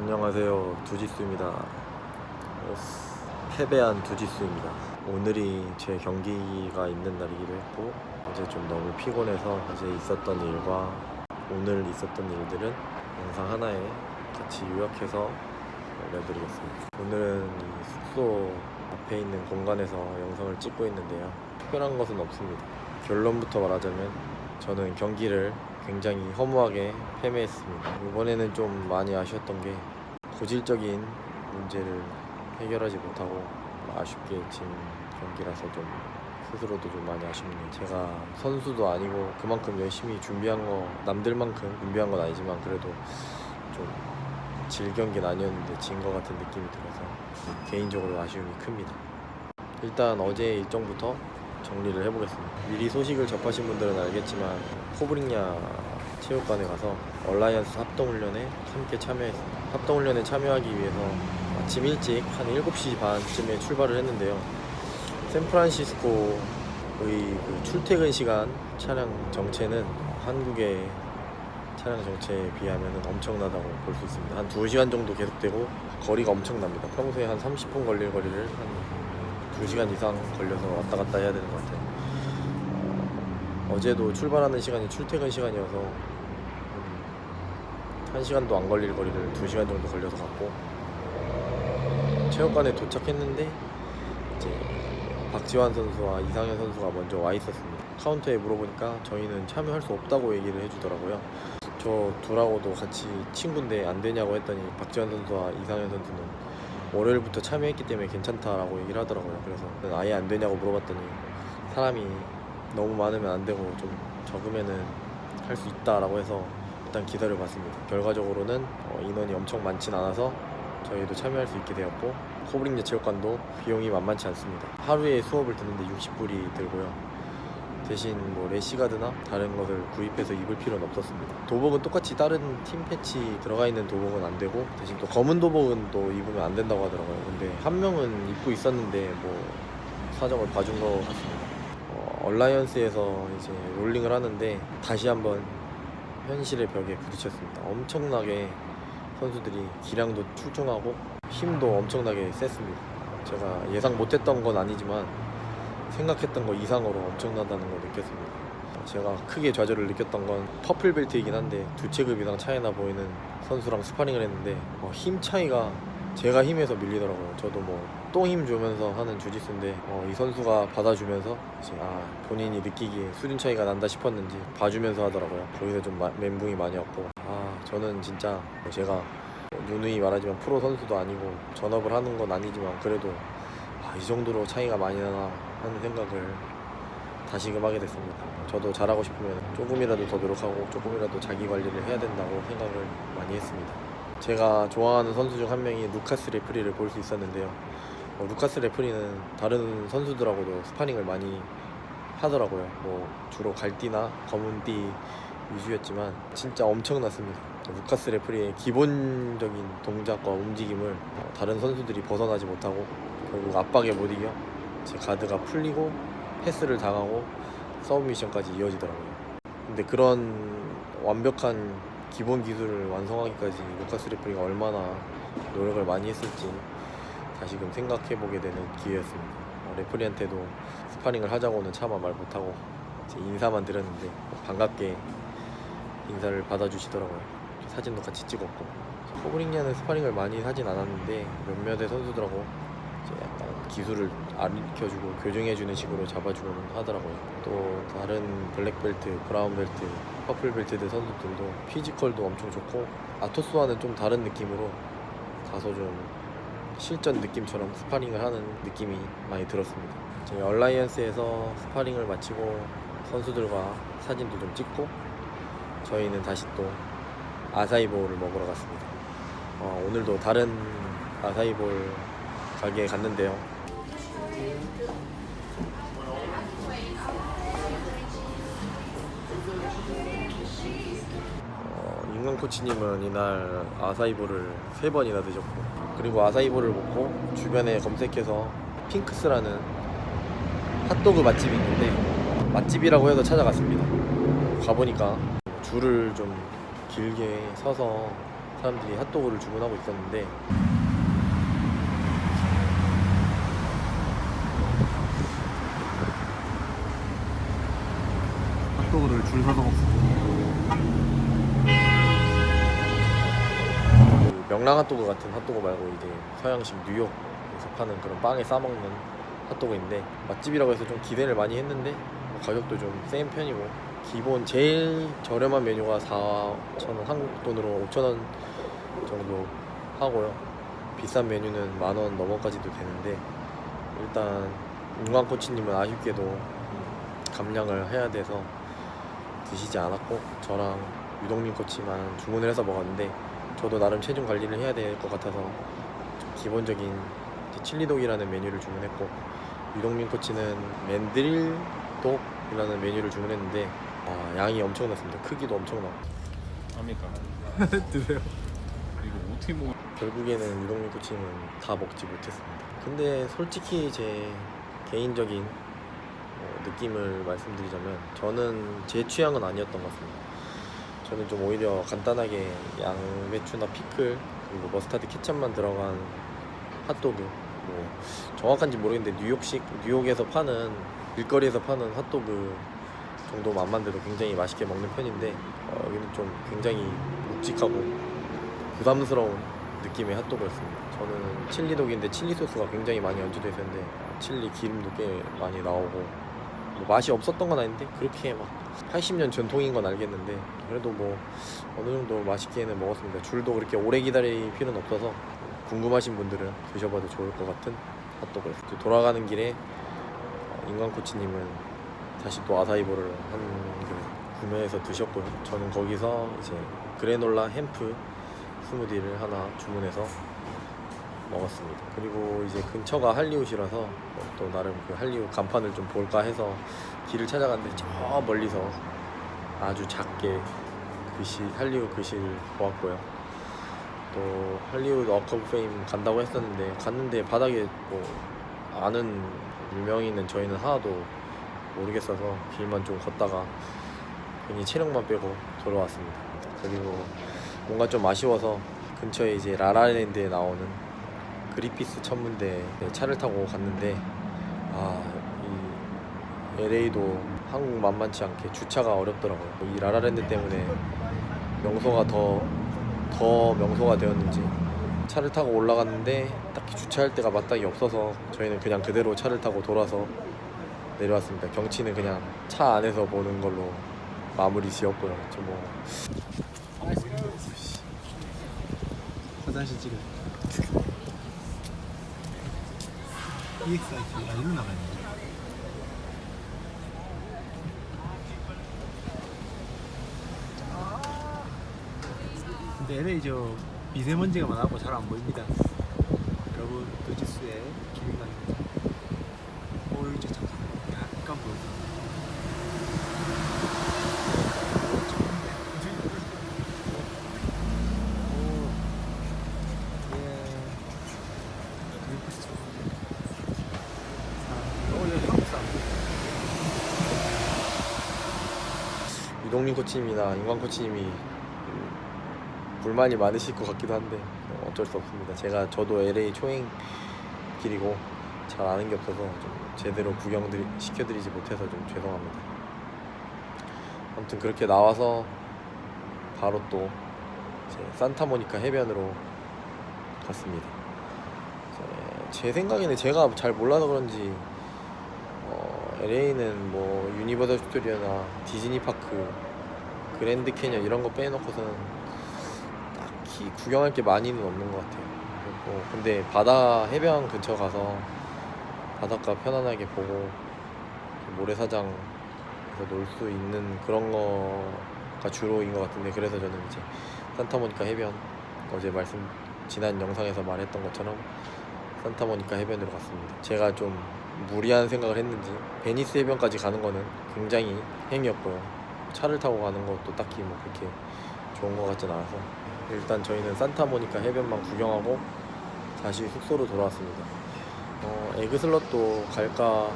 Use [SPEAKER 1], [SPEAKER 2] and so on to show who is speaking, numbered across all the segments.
[SPEAKER 1] 안녕하세요, 두지수입니다. 패배한 두지수입니다. 오늘이 제 경기가 있는 날이기도 했고 어제 좀 너무 피곤해서 어제 있었던 일과 오늘 있었던 일들은 영상 하나에 같이 요약해서 올려드리겠습니다. 오늘은 이 숙소 앞에 있는 공간에서 영상을 찍고 있는데요, 특별한 것은 없습니다. 결론부터 말하자면 저는 경기를 굉장히 허무하게 패배했습니다. 이번에는 좀 많이 아쉬웠던 게 고질적인 문제를 해결하지 못하고 아쉽게 진 경기라서 좀 스스로도 좀 많이 아쉽네요. 제가 선수도 아니고 그만큼 열심히 준비한 거, 남들만큼 준비한 건 아니지만 그래도 좀 질 경기는 아니었는데 진 거 같은 느낌이 들어서 개인적으로 아쉬움이 큽니다. 일단 어제 일정부터 정리를 해보겠습니다. 미리 소식을 접하신 분들은 알겠지만 코브링야 체육관에 가서 얼라이언스 합동훈련에 함께 참여했습니다. 합동훈련에 참여하기 위해서 아침 일찍 한 7시 반쯤에 출발을 했는데요, 샌프란시스코의 그 출퇴근 시간 차량 정체는 한국의 차량 정체에 비하면 엄청나다고 볼 수 있습니다. 한 2시간 정도 계속되고 거리가 엄청납니다. 평소에 한 30분 걸릴 거리를 한 2시간 이상 걸려서 왔다 갔다 해야 되는 것 같아요. 어제도 출발하는 시간이 출퇴근 시간이어서 1시간도 안 걸릴 거리를 2시간 정도 걸려서 갔고, 체육관에 도착했는데 이제 박지환 선수와 이상현 선수가 먼저 와 있었습니다. 카운터에 물어보니까 저희는 참여할 수 없다고 얘기를 해주더라고요. 저 둘하고도 같이 친구인데 안 되냐고 했더니 박지환 선수와 이상현 선수는 월요일부터 참여했기 때문에 괜찮다라고 얘기를 하더라고요. 그래서 아예 안 되냐고 물어봤더니 사람이 너무 많으면 안 되고 좀 적으면은 할 수 있다라고 해서 일단 기다려 봤습니다. 결과적으로는 인원이 엄청 많진 않아서 저희도 참여할 수 있게 되었고, 코브링야 체육관도 비용이 만만치 않습니다. 하루에 수업을 듣는데 60불이 들고요. 대신 뭐 래시가드나 다른 것을 구입해서 입을 필요는 없었습니다. 도복은 똑같이 다른 팀 패치 들어가 있는 도복은 안 되고, 대신 또 검은 도복은 또 입으면 안 된다고 하더라고요. 근데 한 명은 입고 있었는데 뭐 사정을 봐준 것 같습니다. 얼라이언스에서 이제 롤링을 하는데 다시 한번 현실의 벽에 부딪혔습니다. 엄청나게 선수들이 기량도 출중하고 힘도 엄청나게 셌습니다. 제가 예상 못했던 건 아니지만 생각했던 거 이상으로 엄청나다는 걸 느꼈습니다. 제가 크게 좌절을 느꼈던 건 퍼플 벨트이긴 한데 2체급 이상 차이나 보이는 선수랑 스파링을 했는데 힘 차이가 제가 힘에서 밀리더라고요. 저도 뭐 똥 힘 주면서 하는 주짓수인데 이 선수가 받아주면서 이제 본인이 느끼기에 수준 차이가 난다 싶었는지 봐주면서 하더라고요. 거기서 좀 멘붕이 많이 왔고, 저는 진짜 제가 누누이 말하지만 프로 선수도 아니고 전업을 하는 건 아니지만 그래도 이 정도로 차이가 많이 나나 하는 생각을 다시금 하게 됐습니다. 저도 잘하고 싶으면 조금이라도 더 노력하고 조금이라도 자기 관리를 해야 된다고 생각을 많이 했습니다. 제가 좋아하는 선수 중 한 명이 루카스 레프리를 볼 수 있었는데요, 루카스 레프리는 다른 선수들하고도 스파링을 많이 하더라고요. 뭐 주로 갈띠나 검은띠 위주였지만 진짜 엄청났습니다. 루카스 레프리의 기본적인 동작과 움직임을 다른 선수들이 벗어나지 못하고 결국 압박에 못 이겨 제 가드가 풀리고 패스를 당하고 서브 미션까지 이어지더라고요. 근데 그런 완벽한 기본 기술을 완성하기까지 루카스 레프리가 얼마나 노력을 많이 했을지 다시금 생각해보게 되는 기회였습니다. 레프리한테도 스파링을 하자고는 차마 말 못하고 이제 인사만 드렸는데 반갑게 인사를 받아주시더라고요. 사진도 같이 찍었고, 코브링야는 스파링을 많이 하진 않았는데 몇몇의 선수들하고 이제 약간 기술을 가르쳐주고 교정해주는 식으로 잡아주곤 하더라고요. 또 다른 블랙벨트, 브라운벨트, 퍼플벨트들 선수들도 피지컬도 엄청 좋고 아토스와는 좀 다른 느낌으로 다소 좀 실전 느낌처럼 스파링을 하는 느낌이 많이 들었습니다. 저희 얼라이언스에서 스파링을 마치고 선수들과 사진도 좀 찍고 저희는 다시 또 아사이볼을 먹으러 갔습니다. 오늘도 다른 아사이볼 가게에 갔는데요, 인간 코치님은 이날 아사이볼을 3번이나 드셨고, 그리고 아사이볼을 먹고 주변에 검색해서 핑크스라는 핫도그 맛집이 있는데 맛집이라고 해서 찾아갔습니다. 가보니까 줄을 좀 길게 서서 사람들이 핫도그를 주문하고 있었는데 핫도그를 줄 서서 먹습니다. 그 명랑 핫도그 같은 핫도그 말고 이제 서양식 뉴욕에서 파는 그런 빵에 싸먹는 핫도그인데 맛집이라고 해서 좀 기대를 많이 했는데 뭐 가격도 좀 센 편이고 기본 제일 저렴한 메뉴가 4,000원, 한국 돈으로 5,000원 정도 하고요. 비싼 메뉴는 10,000원 넘어까지도 되는데 일단 윤광코치님은 아쉽게도 감량을 해야 돼서 드시지 않았고 저랑 유동민 코치만 주문을 해서 먹었는데 저도 나름 체중 관리를 해야 될 것 같아서 좀 기본적인 칠리독이라는 메뉴를 주문했고 유동민 코치는 맨드릴독이라는 메뉴를 주문했는데 양이 엄청났습니다. 크기도 엄청나고.
[SPEAKER 2] 합니까?
[SPEAKER 3] 드세요.
[SPEAKER 2] 이거 어떻게 먹어?
[SPEAKER 1] 결국에는 유동민 코치는 다 먹지 못했습니다. 근데 솔직히 제 개인적인 느낌을 말씀드리자면 저는 제 취향은 아니었던 것 같습니다. 저는 좀 오히려 간단하게 양배추나 피클 그리고 머스타드 케첩만 들어간 핫도그 뭐 정확한지 모르겠는데 뉴욕에서 파는 길거리에서 파는 핫도그 정도 맛만 돼도 굉장히 맛있게 먹는 편인데 여기는 좀 굉장히 묵직하고 부담스러운 느낌의 핫도그였습니다. 저는 칠리독인데 칠리 소스가 굉장히 많이 얹어져 있었는데 칠리 기름도 꽤 많이 나오고 뭐 맛이 없었던 건 아닌데 그렇게 막 80년 전통인 건 알겠는데 그래도 뭐 어느 정도 맛있게는 먹었습니다. 줄도 그렇게 오래 기다릴 필요는 없어서 궁금하신 분들은 드셔봐도 좋을 것 같은 핫도그였어요. 돌아가는 길에 인광코치님은 다시 또 아사이볼을 한 그 구매해서 드셨고요. 저는 거기서 이제 그래놀라 햄프 스무디를 하나 주문해서 먹었습니다. 그리고 이제 근처가 할리우드라서 또 나름 그 할리우드 간판을 좀 볼까 해서 길을 찾아갔는데 저 멀리서 아주 작게 할리우드 글씨를 보았고요. 또 할리우드 워크 오브 페임 간다고 했었는데 갔는데 바닥에 뭐 아는 유명인은 저희는 하나도 모르겠어서 길만 좀 걷다가 괜히 체력만 빼고 돌아왔습니다. 그리고 뭔가 좀 아쉬워서 근처에 이제 라라랜드에 나오는 그리피스 천문대에 차를 타고 갔는데 이 LA도 한국 만만치 않게 주차가 어렵더라고요. 이 라라랜드 때문에 명소가 더 명소가 되었는지 차를 타고 올라갔는데 딱히 주차할 데가 마땅히 없어서 저희는 그냥 그대로 차를 타고 돌아서 내려왔습니다. 경치는 그냥 차 안에서 보는 걸로 마무리 지었고요.
[SPEAKER 3] 화장실 찍어. EXIT 일로 나가야 돼. 근데 LA 저 미세먼지가 많아서 잘 안 보입니다. 여러분 도지수에 기름납니다. 이제 약간 보여요.
[SPEAKER 1] 유동민 코치님이나 인광 코치님이 불만이 많으실 것 같기도 한데 어쩔 수 없습니다. 저도 LA 초행 길이고 잘 아는 게 없어서 좀 제대로 시켜드리지 못해서 좀 죄송합니다. 아무튼 그렇게 나와서 바로 또 이제 산타모니카 해변으로 갔습니다. 제 생각에는 제가 잘 몰라서 그런지 LA는 뭐 유니버설 스튜디오나 디즈니 파크, 그랜드 캐년 이런 거 빼놓고서는 딱히 구경할 게 많이는 없는 것 같아요. 근데 바다 해변 근처 가서 바닷가 편안하게 보고 모래사장에서 놀 수 있는 그런 거가 주로인 것 같은데 그래서 저는 이제 산타모니카 해변 어제 지난 영상에서 말했던 것처럼 산타모니카 해변으로 갔습니다. 제가 좀 무리한 생각을 했는지 베니스 해변까지 가는 거는 굉장히 행이었고요. 차를 타고 가는 것도 딱히 뭐 그렇게 좋은 것 같진 않아서 일단 저희는 산타모니카 해변만 구경하고 다시 숙소로 돌아왔습니다. 에그슬럿도 갈까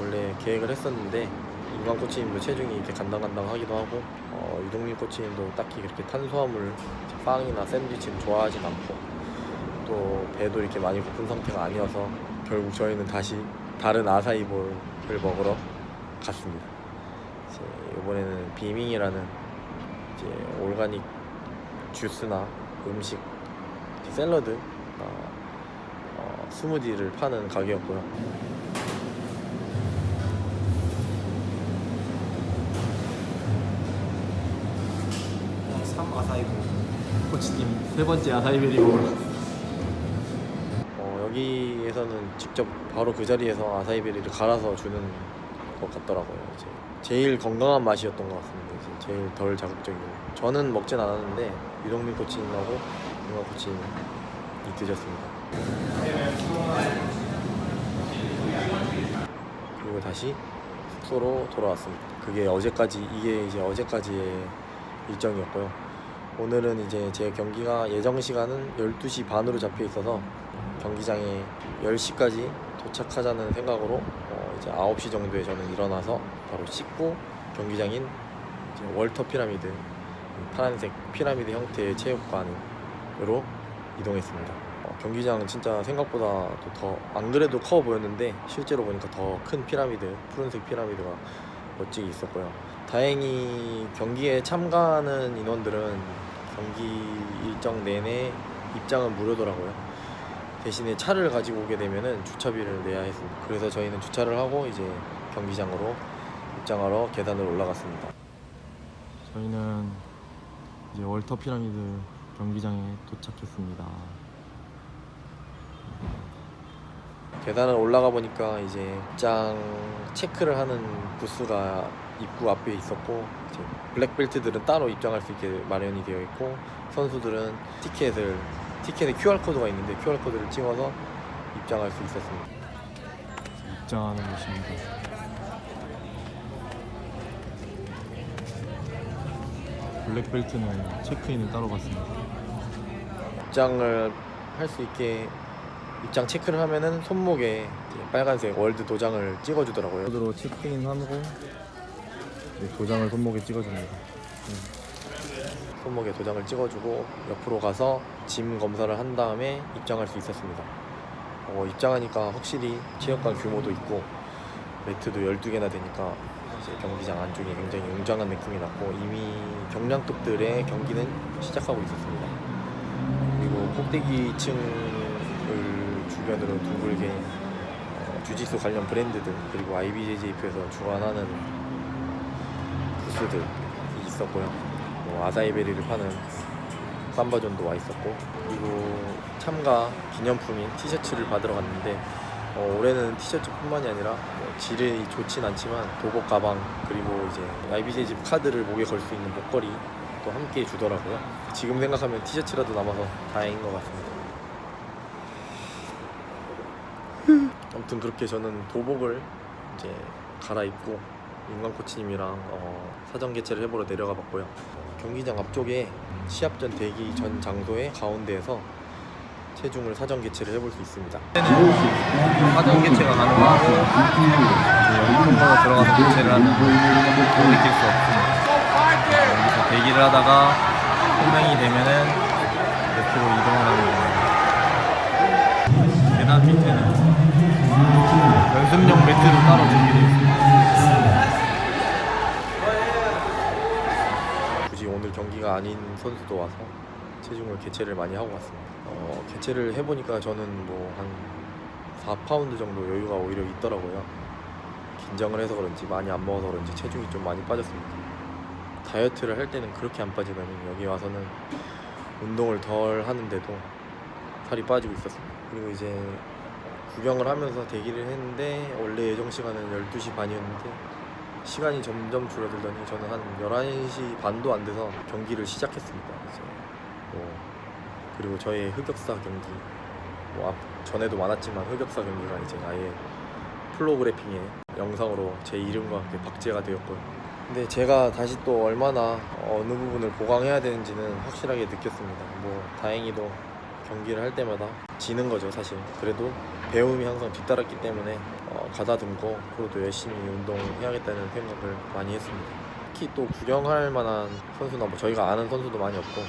[SPEAKER 1] 원래 계획을 했었는데 인광 코치님도 체중이 이렇게 간당간당하기도 하고 유동민 코치님도 딱히 그렇게 탄수화물 빵이나 샌드위치를 좋아하진 않고 또 배도 이렇게 많이 고픈 상태가 아니어서 결국 저희는 다시 다른 아사이볼을 먹으러 갔습니다. 이제 이번에는 비밍이라는 이제 올가닉 주스나 음식, 샐러드, 스무디를 파는 가게였고요.
[SPEAKER 3] 아사이볼 코치님 세 번째 아사이베리볼.
[SPEAKER 1] 여기에서는 직접 바로 그 자리에서 아사이베리를 갈아서 주는 것 같더라고요. 이제 제일 건강한 맛이었던 것 같습니다. 이제 제일 덜 자극적이고 저는 먹진 않았는데 유동민 코치님하고 윤광 코치님이 드셨습니다. 그리고 다시 숙소로 돌아왔습니다. 이게 이제 어제까지의 일정이었고요. 오늘은 이제 제 경기가 예정 시간은 12시 반으로 잡혀 있어서 경기장에 10시까지 도착하자는 생각으로 이제 9시 정도에 저는 일어나서 바로 씻고 경기장인 이제 월터 피라미드, 파란색 피라미드 형태의 체육관으로 이동했습니다. 경기장 진짜 생각보다 더 안 그래도 커 보였는데 실제로 보니까 더 큰 피라미드, 푸른색 피라미드가 멋지게 있었고요. 다행히 경기에 참가하는 인원들은 경기 일정 내내 입장은 무료더라고요. 대신에 차를 가지고 오게 되면은 주차비를 내야 했습니다. 그래서 저희는 주차를 하고 이제 경기장으로 입장하러 계단을 올라갔습니다. 저희는 이제 월터 피라미드 경기장에 도착했습니다. 계단을 올라가 보니까 이제 입장 체크를 하는 부스가 입구 앞에 있었고 이제 블랙벨트들은 따로 입장할 수 있게 마련이 되어 있고 선수들은 티켓에 QR코드가 있는데 QR코드를 찍어서 입장할 수 있었습니다.
[SPEAKER 2] 입장하는 곳입니다. 블랙벨트는 체크인을 따로 받습니다.
[SPEAKER 1] 입장을 할 수 있게 입장 체크를 하면은 손목에 이제 빨간색 월드 도장을 찍어주더라고요. 코드로 체크인하고 도장을 손목에 찍어줍니다. 손목에 도장을 찍어주고 옆으로 가서 짐 검사를 한 다음에 입장할 수 있었습니다. 입장하니까 확실히 체육관 규모도 있고 매트도 12개나 되니까 이제 경기장 안쪽이 굉장히 웅장한 느낌이 났고 이미 경량급들의 경기는 시작하고 있었습니다. 그리고 꼭대기 층을 주변으로 둥글게 주짓수 관련 브랜드들 그리고 IBJJF에서 주관하는 부스들이 있었고요. 아사이베리를 파는 삼바존도 와 있었고 그리고 참가 기념품인 티셔츠를 받으러 갔는데 올해는 티셔츠뿐만이 아니라 질이 좋진 않지만 도복 가방 그리고 이제 IBJJF 카드를 목에 걸 수 있는 목걸이 또 함께 주더라고요. 지금 생각하면 티셔츠라도 남아서 다행인 것 같습니다. 아무튼 그렇게 저는 도복을 이제 갈아입고 인광 코치님이랑 사전 개최를 해보러 내려가 봤고요. 경기장 앞쪽에 시합전 대기 전 장소의 가운데에서 체중을 사전 개최를 해볼 수 있습니다. 사전 개최가 가능하고 통과로 들어가서 개최를 하는 못 느낄 수 없습니다. 여기서 대기를 하다가 호명이 되면은 옆으로 이동을 하는 겁니다. 계단 밑에는 연습용 매트로 따로 준비되어 있습니다. 굳이 오늘 경기가 아닌 선수도 와서 체중을 개체를 많이 하고 왔습니다. 개체를 해보니까 저는 뭐 한 4파운드 정도 여유가 오히려 있더라고요. 긴장을 해서 그런지 많이 안 먹어서 그런지 체중이 좀 많이 빠졌습니다. 다이어트를 할 때는 그렇게 안 빠지더니 여기 와서는 운동을 덜 하는데도 살이 빠지고 있었습니다. 그리고 이제 구경을 하면서 대기를 했는데 원래 예정 시간은 12시 반이었는데 시간이 점점 줄어들더니 저는 한 11시 반도 안 돼서 경기를 시작했습니다. 이제 그리고 저의 흑역사 경기 전에도 많았지만 흑역사 경기가 이제 아예 플로그래핑에 영상으로 제 이름과 함께 박제가 되었고요. 근데 제가 다시 또 얼마나 어느 부분을 보강해야 되는지는 확실하게 느꼈습니다. 뭐 다행히도 경기를 할 때마다 지는 거죠 사실. 그래도 배움이 항상 뒤따랐기 때문에 가다듬고 앞으로도 열심히 운동해야겠다는 생각을 많이 했습니다. 특히 또 구경할 만한 선수나 뭐 저희가 아는 선수도 많이 없고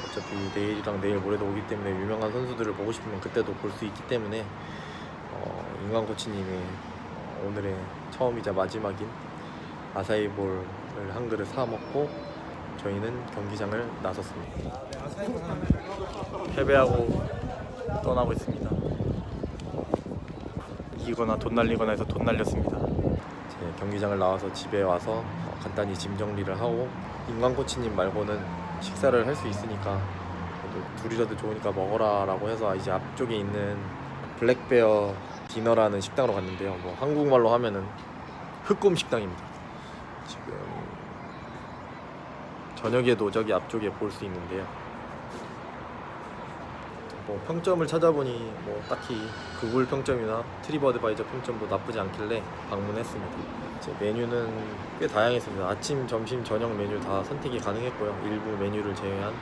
[SPEAKER 1] 어차피 내일이랑 내일 모레도 오기 때문에 유명한 선수들을 보고 싶으면 그때도 볼 수 있기 때문에 인광 코치님의 오늘의 처음이자 마지막인 아사히볼을 한 그릇 사 먹고 저희는 경기장을 나섰습니다. 패배하고 떠나고 있습니다. 이기거나 돈 날리거나 해서 돈 날렸습니다. 이제 경기장을 나와서 집에 와서 간단히 짐 정리를 하고 인광 코치님 말고는 식사를 할 수 있으니까 그래도 둘이라도 좋으니까 먹어라 라고 해서 이제 앞쪽에 있는 블랙베어 디너라는 식당으로 갔는데요. 뭐 한국말로 하면은 흑곰 식당입니다. 지금 저녁에도 저기 앞쪽에 볼 수 있는데요. 뭐 평점을 찾아보니 뭐 딱히 구글 평점이나 트립어드바이저 평점도 나쁘지 않길래 방문했습니다. 이제 메뉴는 꽤 다양했습니다. 아침, 점심, 저녁 메뉴 다 선택이 가능했고요. 일부 메뉴를 제외한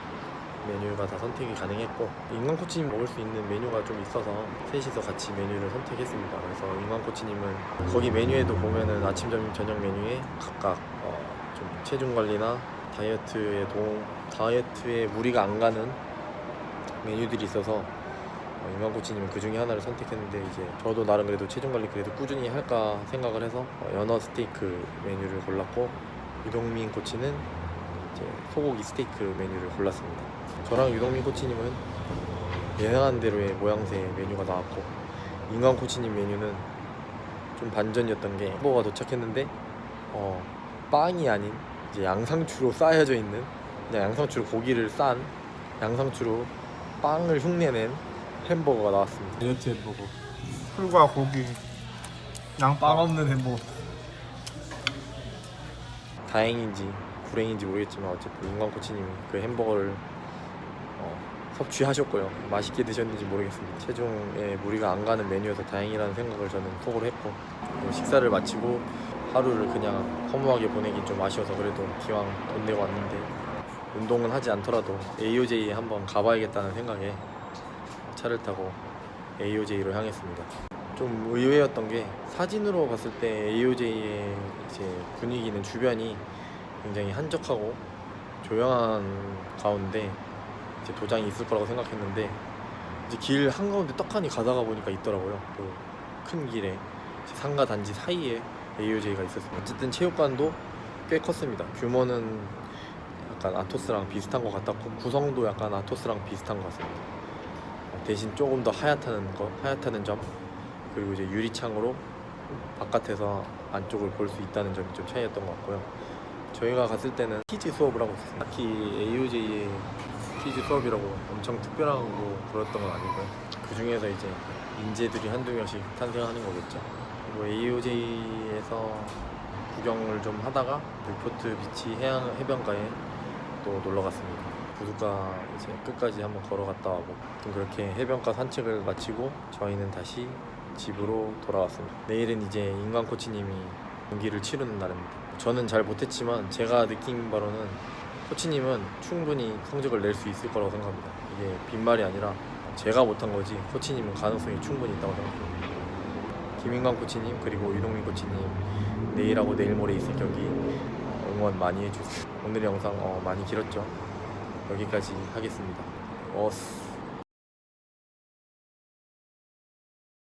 [SPEAKER 1] 메뉴가 다 선택이 가능했고 인광 코치님 먹을 수 있는 메뉴가 좀 있어서 셋이서 같이 메뉴를 선택했습니다. 그래서 인광 코치님은 거기 메뉴에도 보면은 아침, 점심, 저녁 메뉴에 각각 좀 체중 관리나 다이어트에 무리가 안 가는 메뉴들이 있어서 인광 코치님은 그 중에 하나를 선택했는데 이제 저도 나름 그래도 체중 관리 그래도 꾸준히 할까 생각을 해서 연어 스테이크 메뉴를 골랐고 유동민 코치는 이제 소고기 스테이크 메뉴를 골랐습니다. 저랑 유동민 코치님은 예상한 대로의 모양새 메뉴가 나왔고 인광 코치님 메뉴는 좀 반전이었던 게 햄버거가 도착했는데 빵이 아닌 이제 양상추로 쌓여져 있는 그냥 양상추로 고기를 싼 양상추로 빵을 흉내낸 햄버거가 나왔습니다.
[SPEAKER 2] 다이어트 햄버거.
[SPEAKER 4] 풀과 고기, 양빵 없는 햄버거.
[SPEAKER 1] 다행인지 불행인지 모르겠지만 어쨌든 인광 코치님이 그 햄버거를 섭취하셨고요. 맛있게 드셨는지 모르겠습니다. 체중에 무리가 안 가는 메뉴여서 다행이라는 생각을 저는 속으로 했고 식사를 마치고 하루를 그냥 허무하게 보내긴 좀 아쉬워서 그래도 기왕 돈 내고 왔는데 운동은 하지 않더라도 AOJ에 한번 가봐야겠다는 생각에 차를 타고 AOJ로 향했습니다. 좀 의외였던 게 사진으로 봤을 때 AOJ의 이제 분위기는 주변이 굉장히 한적하고 조용한 가운데 이제 도장이 있을 거라고 생각했는데 이제 길 한가운데 떡하니 가다가 보니까 있더라고요. 그 큰 길에 상가 단지 사이에 AOJ가 있었습니다. 어쨌든 체육관도 꽤 컸습니다. 규모는 약간 아토스랑 비슷한 것 같았고 구성도 약간 아토스랑 비슷한 것 같습니다. 대신 조금 더 하얗다는 점 그리고 이제 유리창으로 바깥에서 안쪽을 볼 수 있다는 점이 좀 차이였던 것 같고요. 저희가 갔을 때는 퀴즈 수업을 하고 있었습니다. 딱히 AOJ의 퀴즈 수업이라고 엄청 특별하고 그랬던 건 아니고요. 그 중에서 이제 인재들이 한두 명씩 탄생하는 거겠죠. 그리고 AOJ에서 구경을 좀 하다가 뉴포트 비치 해변가에 또 놀러 갔습니다. 부두가 이제 끝까지 한번 걸어갔다 와고 그렇게 해변가 산책을 마치고 저희는 다시 집으로 돌아왔습니다. 내일은 이제 인광 코치님이 경기를 치르는 날입니다. 저는 잘 못했지만 제가 느낀 바로는 코치님은 충분히 성적을 낼 수 있을 거라고 생각합니다. 이게 빈말이 아니라 제가 못한 거지 코치님은 가능성이 충분히 있다고 생각합니다. 김인광 코치님 그리고 유동민 코치님 내일하고 내일 모레 있을 경기 응원 많이 해주세요. 오늘 영상 많이 길었죠? 여기까지 하겠습니다. 어스